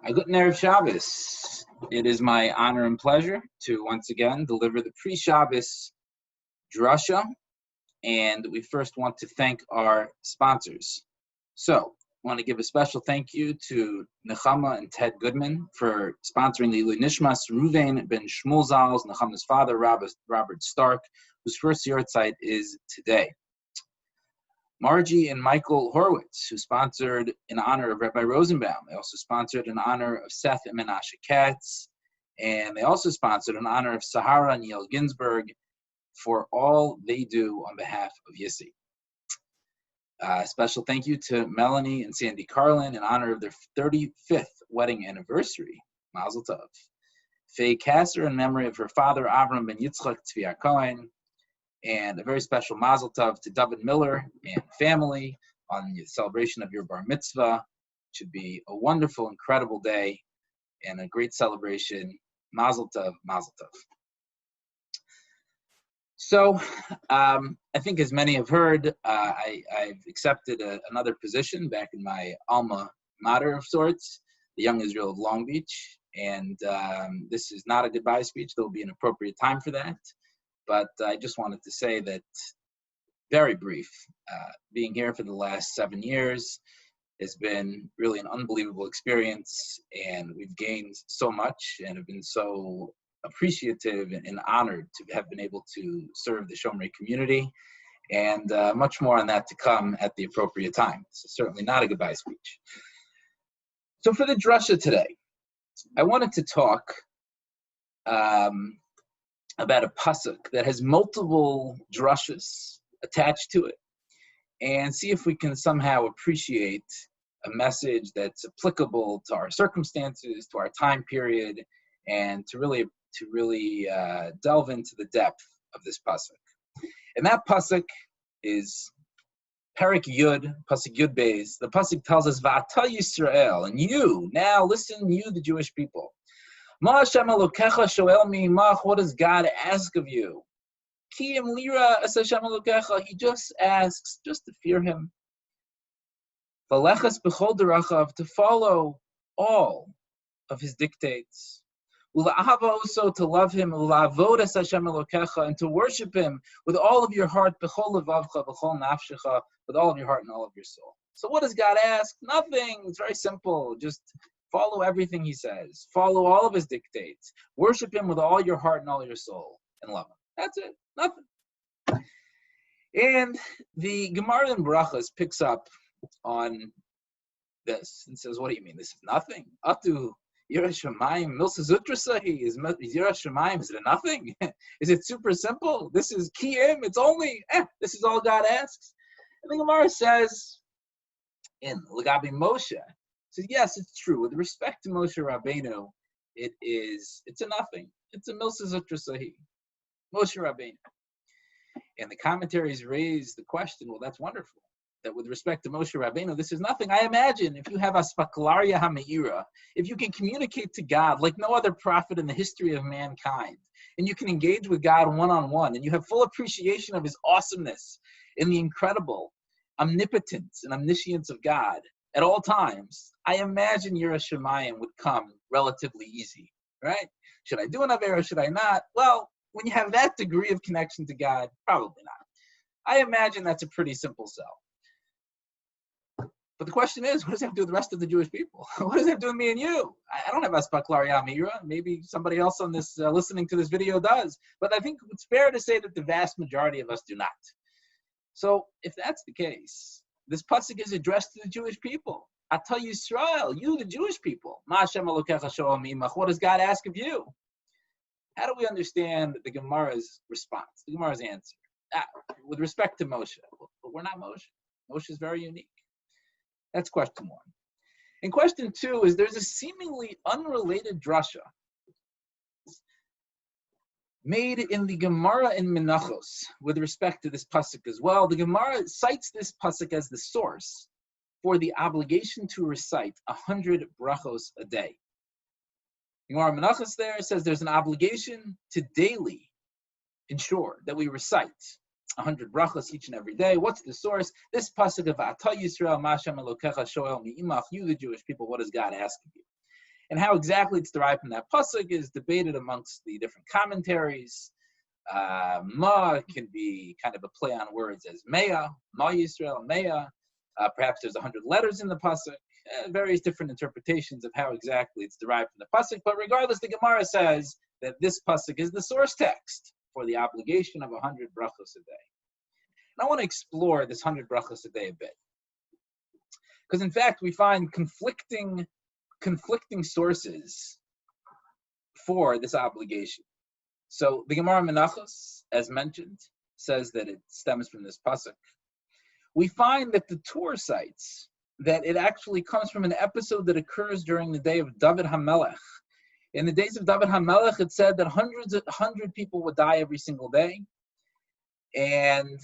Good Erev Shabbos. It is my honor and pleasure to once again deliver the pre-Shabbos Drasha, and we first want to thank our sponsors. So, I want to give a special thank you to Nechama and Ted Goodman for sponsoring the Ilui Nishmas Ruvain ben Shmuel Zal's, Nechama's father, Robert Stark, whose first yahrzeit is today. Margie and Michael Horowitz, who sponsored in honor of Rabbi Rosenbaum. They also sponsored in honor of Seth and Menashe Katz. And they also sponsored in honor of Sahara and Yael Ginsburg for all they do on behalf of Yissi. Special thank you to Melanie and Sandy Carlin in honor of their 35th wedding anniversary. Mazel Tov. Faye Kasser in memory of her father, Avram ben Yitzchak Tzvi Cohen. And a very special mazel tov to David Miller and family on the celebration of your bar mitzvah. It should be a wonderful, incredible day and a great celebration. Mazel tov, mazel tov. So I think as many have heard, I've accepted another position back in my alma mater of sorts, the Young Israel of Long Beach. And this is not a goodbye speech. There will be an appropriate time for that. But I just wanted to say that, very brief, being here for the last 7 years has been really an unbelievable experience, and we've gained so much and have been so appreciative and honored to have been able to serve the Shomrei community, and much more on that to come at the appropriate time. So certainly not a goodbye speech. So for the Drasha today, I wanted to talk about a pasuk that has multiple drashas attached to it, and see if we can somehow appreciate a message that's applicable to our circumstances, to our time period, and to really delve into the depth of this pasuk. And that pasuk is Parak Yud, pasuk Yud Beis. The pasuk tells us, "Va'ata Yisrael," and you now listen, you the Jewish people. What does God ask of you? He just asks just to fear him. To follow all of his dictates. Also to love him, and to worship him with all of your heart, with all of your heart and all of your soul. So what does God ask? Nothing. It's very simple. Just follow everything he says. Follow all of his dictates. Worship him with all your heart and all your soul, and love him. That's it. Nothing. And the Gemara in Brachas picks up on this and says, what do you mean? This is nothing? Atu Yiras Shamayim Milsa Zutrasahi. Is Yiras Shamayim, is it nothing? Is it super simple? This is Kiyim. It's only, this is all God asks. And the Gemara says, in Lagabi Moshe, says, yes, it's true. With respect to Moshe Rabbeinu, it's a nothing. It's a Milsa Zutrasahi. Moshe Rabbeinu. And the commentaries raise the question, well, that's wonderful, that with respect to Moshe Rabbeinu, this is nothing. I imagine if you have a spaklaria ha'meira, if you can communicate to God like no other prophet in the history of mankind, and you can engage with God one-on-one, and you have full appreciation of his awesomeness and the incredible omnipotence and omniscience of God at all times, I imagine Yiras Shamayim would come relatively easy, right? Should I do an Avera? Should I not? Well, when you have that degree of connection to God, probably not. I imagine that's a pretty simple sell. But the question is, what does that have to do with the rest of the Jewish people? What does that have to do with me and you? I don't have Aspaklaria Amira. Maybe somebody else on this listening to this video does. But I think it's fair to say that the vast majority of us do not. So if that's the case, this pasuk is addressed to the Jewish people. Ata Yisrael, you the Jewish people. What does God ask of you? How do we understand the Gemara's response, the Gemara's answer? With respect to Moshe, but we're not Moshe. Moshe is very unique. That's question one. And question two is there's a seemingly unrelated drasha made in the Gemara in Menachos with respect to this pasuk as well. The Gemara cites this pasuk as the source for the obligation to recite 100 brachos a day. Gemara Menachos there says there's an obligation to daily ensure that we recite 100 brachos each and every day. What's the source? This pasuk of Ata Yisrael Mashem Elokecha Shoel Mi'imach, you the Jewish people, what does God ask of you? And how exactly it's derived from that pasuk is debated amongst the different commentaries. Ma can be kind of a play on words as Mea, Ma Yisrael, Mea. Perhaps there's 100 letters in the pasuk. Various different interpretations of how exactly it's derived from the pasuk. But regardless, the Gemara says that this pasuk is the source text for the obligation of 100 brachos a day. And I want to explore this 100 brachos a day a bit, because in fact we find conflicting sources for this obligation. So the Gemara Menachos, as mentioned, says that it stems from this pasuk. We find that the Torah cites that it actually comes from an episode that occurs during the day of David HaMelech. In the days of David HaMelech, it said that 100 people would die every single day. And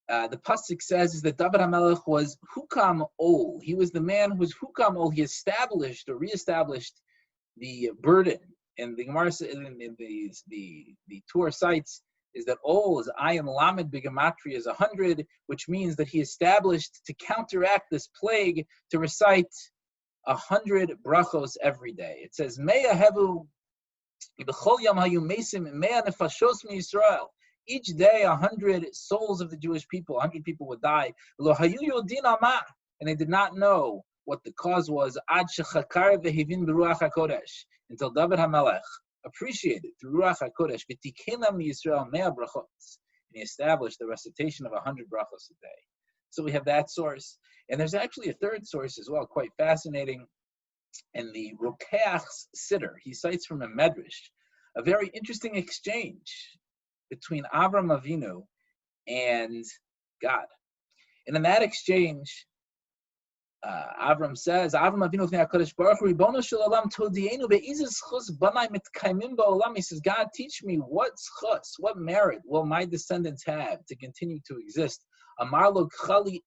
the pasuk says is that David HaMelech was Hukam Ol. He was the man who was Hukam Ol. He established or reestablished the burden. And the Gemara in the Torah cites is that Ol is Ayin Lamed Bigamatria is 100, which means that he established to counteract this plague to recite 100 brachos every day. It says Mea Hevu B'chol Yom Hayu Mesim Mea Nefashos MiYisrael. Each day, 100 souls of the Jewish people, 100 people would die. Lo Hayu Yodin Ama, and they did not know what the cause was. Ad Shechakar Vehivin B'Ruach HaKodesh, until David HaMelech appreciated through Ruach HaKodesh, V'tikenam Yisrael Mea Brachos, and he established the recitation of 100 brachos a day. So we have that source, and there's actually a third source as well, quite fascinating. In the Rokeach's Siddur, he cites from a Medrash a very interesting exchange between Avram Avinu and God. And in that exchange, Avram says, Avram Avinu HaKadosh Baruch Hu Ribono Shel Olam Todienu Be'izeh Zchus Banai Mitkaimim Ba'olam. He says, God, teach me what zchus, what merit will my descendants have to continue to exist. Amar lo K'chali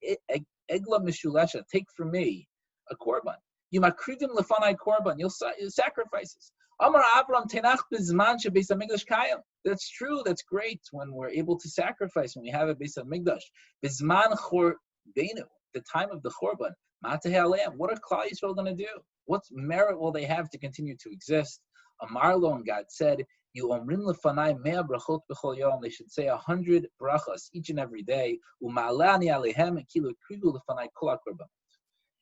Egla Mishulesha, take from me a korban. Yimakridim Lefanai korban, you'll sacrifices. Amar Avram Tenach Bizman Shebeis HaMikdash Kayim. That's true, that's great when we're able to sacrifice, when we have a Beis HaMikdash. Bizman Chorbeinu, the time of the korban. What are Klal Yisrael going to do? What merit will they have to continue to exist? Amarlo, and God said, "You omrim lefanai mea brachot b'chol yom." They should say 100 brachas each and every day. U'ma'alani alehem kilu krigu lefanai kol hakorbanot.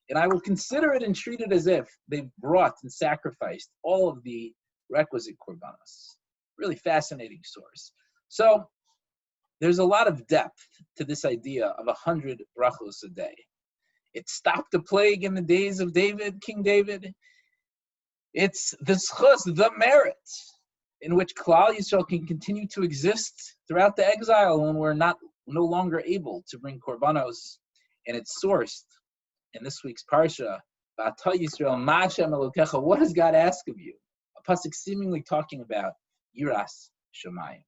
And I will consider it and treat it as if they've brought and sacrificed all of the requisite korbanos. Really fascinating source. So there's a lot of depth to this idea of 100 brachos a day. It stopped the plague in the days of David, King David. It's the zchus, the merit, in which Klal Yisrael can continue to exist throughout the exile when we're no longer able to bring korbanos. And it's sourced in this week's parsha, V'ata Yisrael Ma Hashem Elokecha. What does God ask of you? A pasuk seemingly talking about Yiras Shamayim.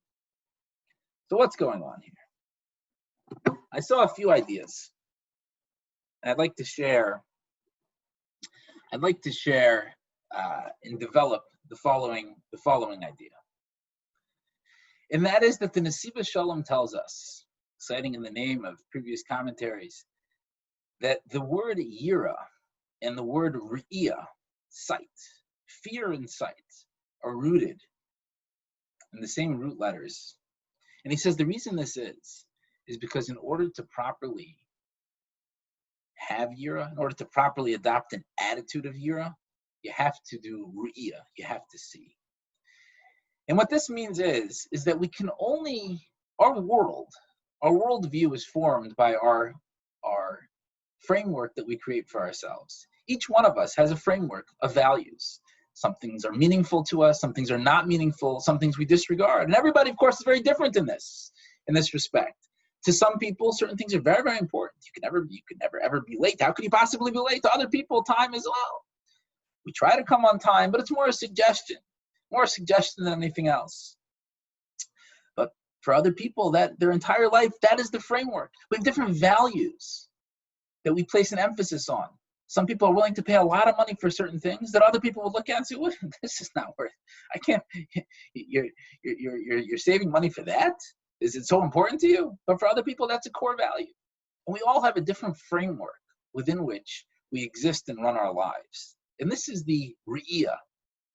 So what's going on here? I saw a few ideas. I'd like to share and develop the following idea. And that is that the Nesiva Shalom tells us, citing in the name of previous commentaries, that the word yira and the word re'iyah, sight, fear and sight, are rooted in the same root letters. And he says the reason this is because in order to properly have yira, in order to properly adopt an attitude of yira, you have to do ru'iyah, you have to see. And what this means is that we can only, our worldview is formed by our framework that we create for ourselves. Each one of us has a framework of values. Some things are meaningful to us, some things are not meaningful, some things we disregard. And everybody, of course, is very different in this respect. To some people, certain things are very, very important. You can never ever be late. How could you possibly be late? To other people, time is well. We try to come on time, but it's more a suggestion than anything else. But for other people, that their entire life, that is the framework. We have different values that we place an emphasis on. Some people are willing to pay a lot of money for certain things that other people will look at and say, well, this is not worth it. I can't, you're saving money for that? Is it so important to you? But for other people, that's a core value. And we all have a different framework within which we exist and run our lives. and this is the Re'iyah,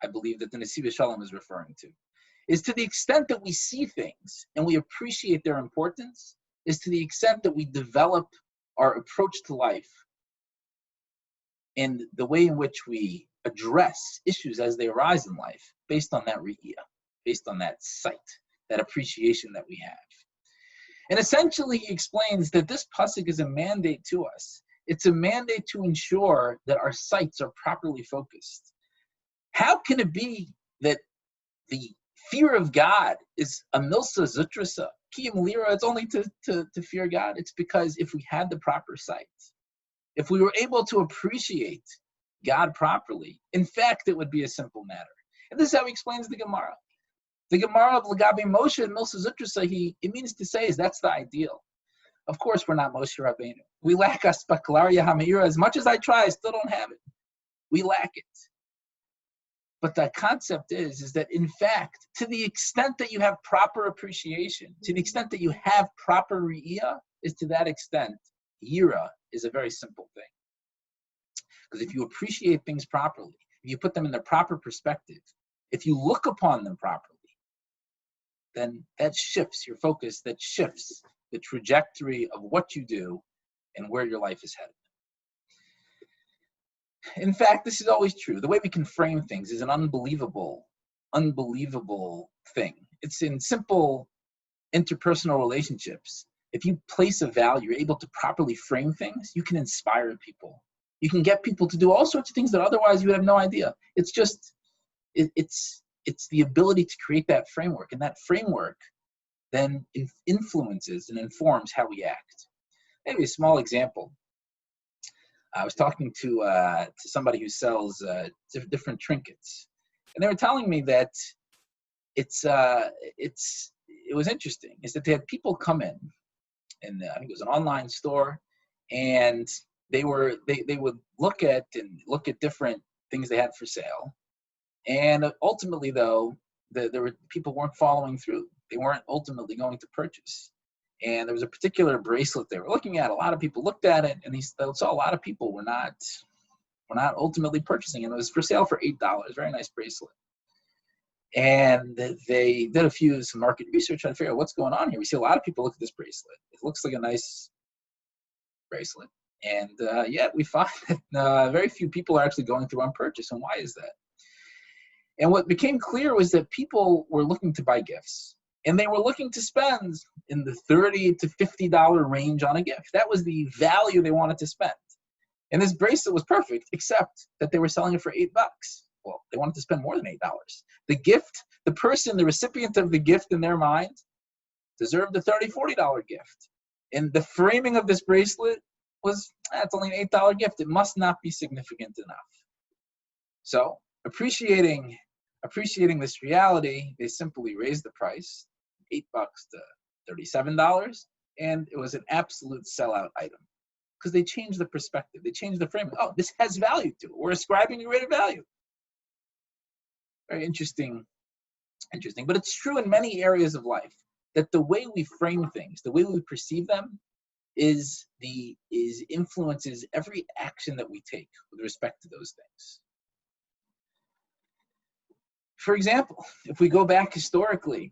I believe, that the Nesiv Shalom is referring to, is to the extent that we see things and we appreciate their importance, is to the extent that we develop our approach to life and the way in which we address issues as they arise in life based on that Re'iyah, based on that sight, that appreciation that we have. And essentially he explains that this pasuk is a mandate to us. It's a mandate to ensure that our sights are properly focused. How can it be that the fear of God is a milsa zutrasa, kiyum lira? It's only to fear God. It's because if we had the proper sight, if we were able to appreciate God properly, in fact, it would be a simple matter. And this is how he explains the Gemara. The Gemara of Lagabi Moshe and milsa zutrasa, it means to say is that's the ideal. Of course, we're not Moshe Rabbeinu. We lack aspaklaria hamira. As much as I try, I still don't have it. We lack it. But the concept is that in fact, to the extent that you have proper appreciation, to the extent that you have proper re'iyah, is to that extent, yira is a very simple thing. Because if you appreciate things properly, if you put them in their proper perspective, if you look upon them properly, then that shifts your focus, that shifts the trajectory of what you do and where your life is headed. In fact, this is always true. The way we can frame things is an unbelievable thing. It's in simple interpersonal relationships. If you place a value, you're able to properly frame things, you can inspire people. You can get people to do all sorts of things that otherwise you would have no idea. It's just, it's the ability to create that framework, and that framework then influences and informs how we act. Maybe a small example. I was talking to somebody who sells different trinkets, and they were telling me that it was interesting. Is that they had people come in, and I think it was an online store, and they would look at different things they had for sale, and ultimately though people weren't following through. They weren't ultimately going to purchase. And there was a particular bracelet they were looking at. A lot of people looked at it, and they saw a lot of people were not ultimately purchasing. And it was for sale for $8. Very nice bracelet. And they did some market research trying to figure out what's going on here. We see a lot of people look at this bracelet. It looks like a nice bracelet. And yet we find that very few people are actually going through on purchase. And why is that? And what became clear was that people were looking to buy gifts. And they were looking to spend in the $30 to $50 range on a gift. That was the value they wanted to spend. And this bracelet was perfect, except that they were selling it for $8. Well, they wanted to spend more than $8. The gift, the person, the recipient of the gift in their mind, deserved a $30, $40 gift. And the framing of this bracelet was, it's only an $8 gift. It must not be significant enough. So, appreciating this reality, they simply raised the price, $8 to $37, and it was an absolute sellout item because they changed the perspective, they changed the framing. Oh, this has value to it. We're ascribing a greater value. Very interesting, but it's true in many areas of life that the way we frame things, the way we perceive them, influences every action that we take with respect to those things. For example, if we go back historically,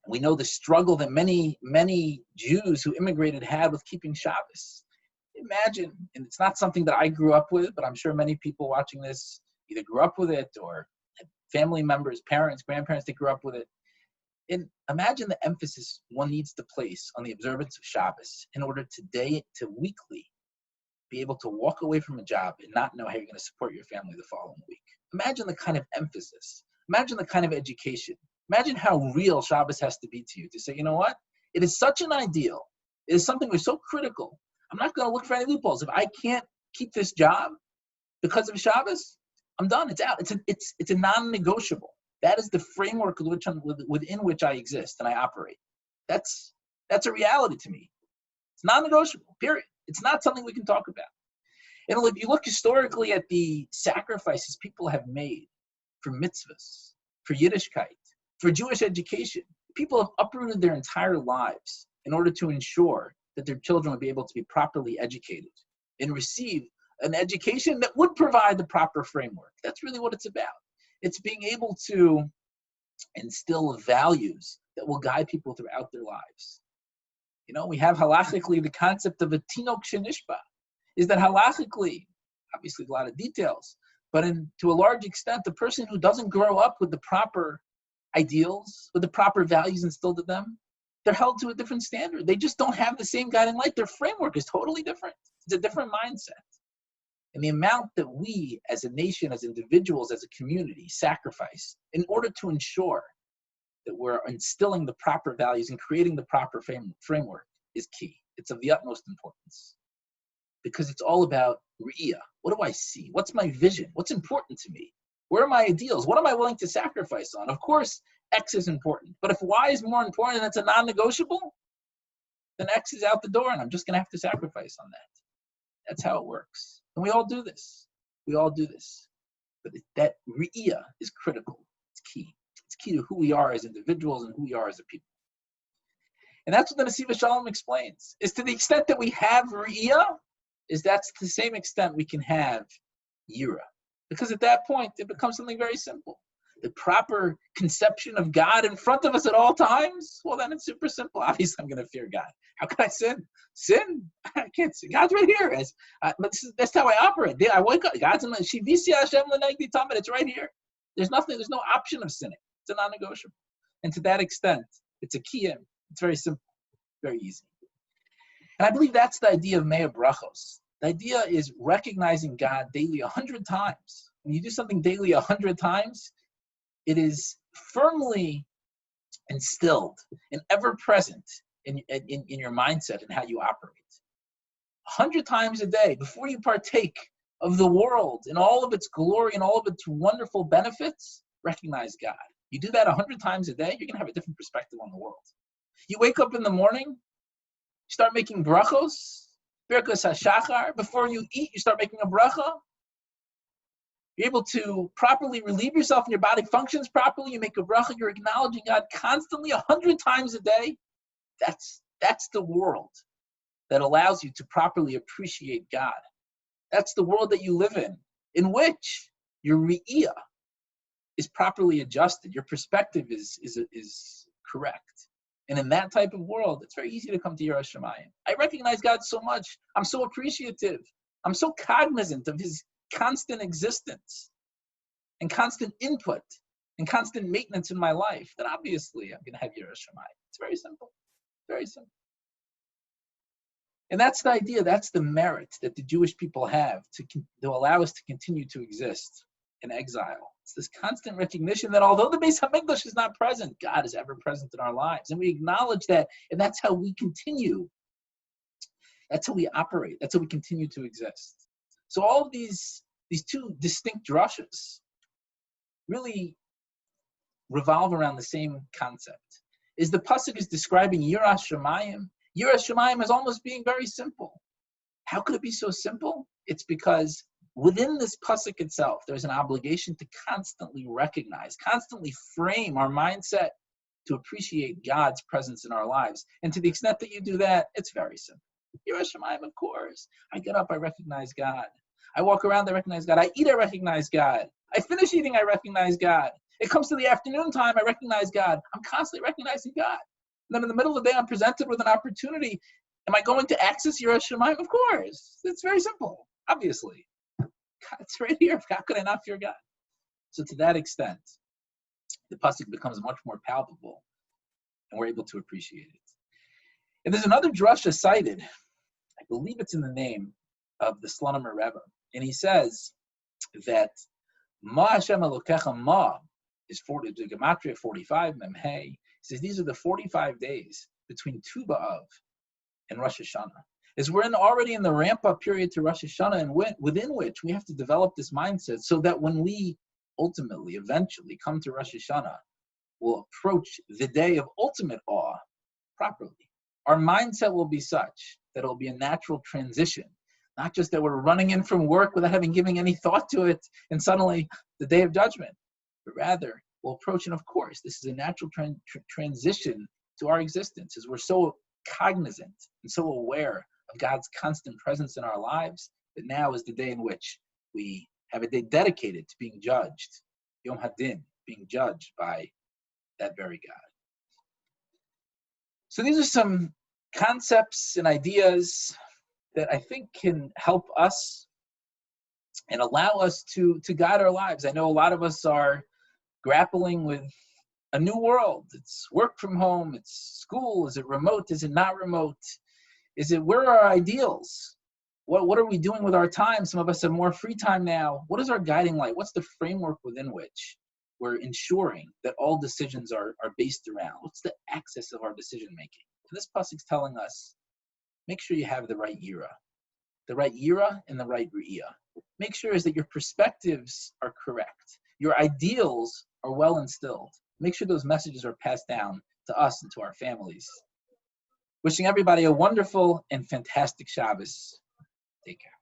we know the struggle that many Jews who immigrated had with keeping Shabbos. Imagine, and it's not something that I grew up with, but I'm sure many people watching this either grew up with it or had family members, parents, grandparents that grew up with it. And imagine the emphasis one needs to place on the observance of Shabbos in order today to weekly be able to walk away from a job and not know how you're going to support your family the following week. Imagine the kind of emphasis. Imagine the kind of education. Imagine how real Shabbos has to be to you to say, you know what? It is such an ideal. It is something that's so critical. I'm not going to look for any loopholes. If I can't keep this job because of Shabbos, I'm done. It's out. It's a non-negotiable. That is the framework within which I exist and I operate. That's a reality to me. It's non-negotiable, period. It's not something we can talk about. And if you look historically at the sacrifices people have made for mitzvahs, for Yiddishkeit, for Jewish education, people have uprooted their entire lives in order to ensure that their children would be able to be properly educated and receive an education that would provide the proper framework. That's really what it's about. It's being able to instill values that will guide people throughout their lives. We have halachically the concept of a tinok shenishba, is that halachically, obviously a lot of details, but to a large extent, the person who doesn't grow up with the proper ideals, with the proper values instilled in them, they're held to a different standard. They just don't have the same guiding light. Their framework is totally different. It's a different mindset. And the amount that we as a nation, as individuals, as a community sacrifice in order to ensure that we're instilling the proper values and creating the proper framework is key. It's of the utmost importance because it's all about re'iyah. What do I see? What's my vision? What's important to me? Where are my ideals? What am I willing to sacrifice on? Of course, X is important. But if Y is more important and it's a non-negotiable, then X is out the door and I'm just going to have to sacrifice on that. That's how it works. And we all do this. We all do this. But that re'iyah is critical. It's key. It's key to who we are as individuals and who we are as a people. And that's what the Nesiva Shalom explains. Is to the extent that we have re'iyah, is that's to the same extent we can have yira. Because at that point, it becomes something very simple. The proper conception of God in front of us at all times, well, then it's super simple. Obviously, I'm going to fear God. How can I sin? Sin? I can't sin. God's right here. But that's how I operate. I wake up. God's in Shivisi Hashem L'Negdi Tamid. It's right here. There's no option of sinning. It's a non-negotiable. And to that extent, it's a kiyum. It's very simple, very easy. And I believe that's the idea of Mea Brachos. The idea is recognizing God daily 100 times. When you do something daily 100 times, it is firmly instilled and ever present in your mindset and how you operate. 100 times a day, before you partake of the world in all of its glory and all of its wonderful benefits, recognize God. You do that 100 times a day, you're going to have a different perspective on the world. You wake up in the morning, you start making brachos, Birkas HaShachar. Before you eat, you start making a bracha. You're able to properly relieve yourself and your body functions properly. You make a bracha. You're acknowledging God constantly 100 times a day. That's the world that allows you to properly appreciate God. That's the world that you live in which your re'iyah is properly adjusted. Your perspective is correct. And in that type of world, it's very easy to come to Yiras Shamayim. I recognize God so much. I'm so appreciative. I'm so cognizant of his constant existence and constant input and constant maintenance in my life that obviously I'm going to have Yiras Shamayim. It's very simple. Very simple. And that's the idea. That's the merit that the Jewish people have to allow us to continue to exist in exile. It's this constant recognition that although the Beis HaMikdash is not present, God is ever present in our lives. And we acknowledge that, and that's how we continue. That's how we operate. That's how we continue to exist. So all of these two distinct drashas really revolve around the same concept. Is the pasuk is describing Yiras Shamayim. Yiras Shamayim is almost being very simple. How could it be so simple? It's because within this pasuk itself, there's an obligation to constantly recognize, constantly frame our mindset to appreciate God's presence in our lives. And to the extent that you do that, it's very simple. Yiras Shamayim, of course. I get up, I recognize God. I walk around, I recognize God. I eat, I recognize God. I finish eating, I recognize God. It comes to the afternoon time, I recognize God. I'm constantly recognizing God. And then in the middle of the day, I'm presented with an opportunity. Am I going to access Yiras Shamayim? Of course. It's very simple, obviously. It's right here. How could I not fear God? So to that extent, the pasuk becomes much more palpable, and we're able to appreciate it. And there's another drasha cited. I believe it's in the name of the Slonomer Rebbe, and he says that Ma Hashem Elokecha Ma is 40. The gematria 45 Memhei. He says these are the 45 days between Tu B'Av and Rosh Hashanah. Is we're already in the ramp-up period to Rosh Hashanah, and within which we have to develop this mindset so that when we ultimately, eventually come to Rosh Hashanah, we'll approach the day of ultimate awe properly. Our mindset will be such that it will be a natural transition, not just that we're running in from work without having given any thought to it, and suddenly the day of judgment, but rather we'll approach, and of course, this is a natural transition to our existence, as we're so cognizant and so aware of God's constant presence in our lives, But now is the day in which we have a day dedicated to being judged, Yom Hadin, being judged by that very God. So these are some concepts and ideas that I think can help us and allow us to guide our lives. I know a lot of us are grappling with a new world. It's work from home, it's school, is it remote, is it not remote? Is it, where are our ideals? What are we doing with our time? Some of us have more free time now. What is our guiding light? What's the framework within which we're ensuring that all decisions are based around? What's the axis of our decision making? And this pasuk's telling us, make sure you have the right yira and the right re'iyah. Make sure is that your perspectives are correct. Your ideals are well instilled. Make sure those messages are passed down to us and to our families. Wishing everybody a wonderful and fantastic Shabbos. Take care.